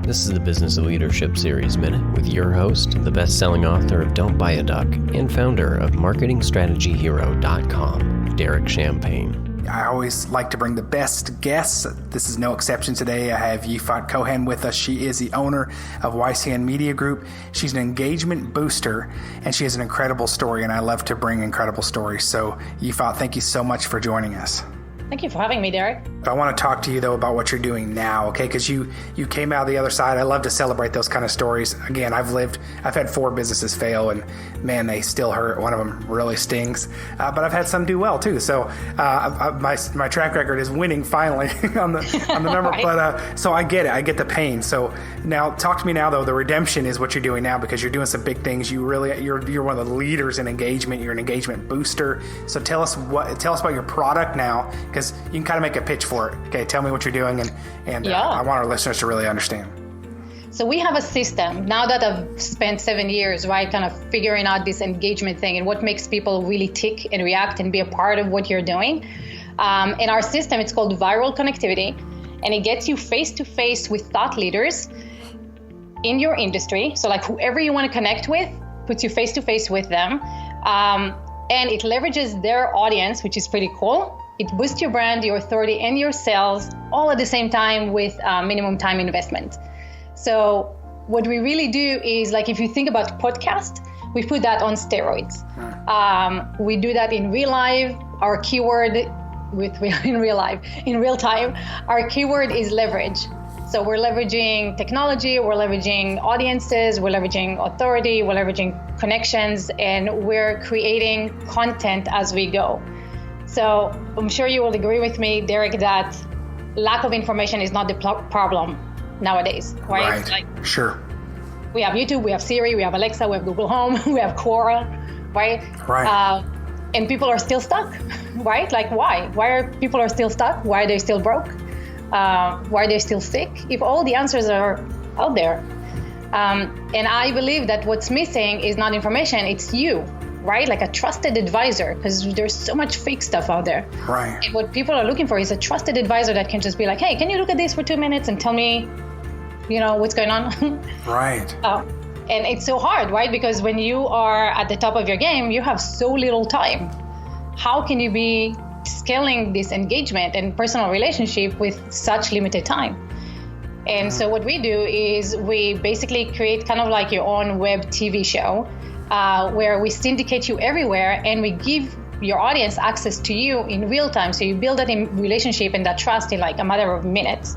This is the Business of Leadership Series Minute with your host, the best-selling author of Don't Buy a Duck and founder of MarketingStrategyHero.com, Derek Champagne. I always like to bring the best guests. This is no exception today. I have Yifat Cohen with us. She is the owner of YCN Media Group. She's an engagement booster, and she has an incredible story, and I love to bring incredible stories. So, Yifat, thank you so much for joining us. Thank you for having me, Derek. I want to talk to you, though, about what you're doing now, okay? Because you came out the other side. I love to celebrate those kind of stories. Again, I've had 4 businesses fail, and man, they still hurt. One of them really stings. But I've had some do well, too. So my track record is winning finally on the number. Right. But so I get it. I get the pain. So now, talk to me now, though. The redemption is what you're doing now, because you're doing some big things. You're one of the leaders in engagement. You're an engagement booster. So tell us about your product now, because you can kind of make a pitch for it. Okay, tell me what you're doing, and I want our listeners to really understand. So we have a system now that I've spent 7 years, right, kind of figuring out this engagement thing and what makes people really tick and react and be a part of what you're doing. In our system, it's called viral connectivity, and it gets you face-to-face with thought leaders in your industry. So like whoever you want to connect with, puts you face-to-face with them, and it leverages their audience, which is pretty cool. It boosts your brand, your authority, and your sales all at the same time with minimum time investment. So what we really do is, like, if you think about podcast, we put that on steroids. We do that in real life. Our keyword in real time, our keyword is leverage. So we're leveraging technology, we're leveraging audiences, we're leveraging authority, we're leveraging connections, and we're creating content as we go. So I'm sure you will agree with me, Derek, that lack of information is not the problem nowadays, right? Right. Sure. We have YouTube, we have Siri, we have Alexa, we have Google Home, we have Quora, right? Right. And people are still stuck, right? Like, why? Why are people still stuck? Why are they still broke? Why are they still sick? If all the answers are out there. And I believe that what's missing is not information, it's you. Right? Like a trusted advisor, because there's so much fake stuff out there. Right. And what people are looking for is a trusted advisor that can just be like, hey, can you look at this for 2 minutes and tell me, what's going on? Right. And it's so hard, right? Because when you are at the top of your game, you have so little time. How can you be scaling this engagement and personal relationship with such limited time? And so what we do is we basically create kind of like your own web TV show, where we syndicate you everywhere and we give your audience access to you in real time. So you build that relationship and that trust in like a matter of minutes.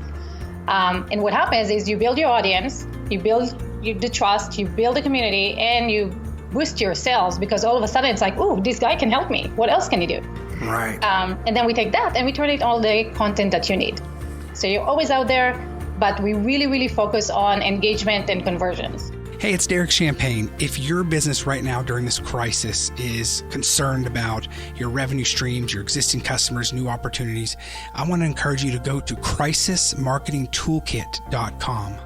And what happens is you build your audience, you build the trust, you build a community, and you boost your sales, because all of a sudden it's like, oh, this guy can help me. What else can he do? Right. And then we take that and we turn it all the content that you need. So you're always out there, but we really, really focus on engagement and conversions. Hey, it's Derek Champagne. If your business right now during this crisis is concerned about your revenue streams, your existing customers, new opportunities, I want to encourage you to go to crisismarketingtoolkit.com.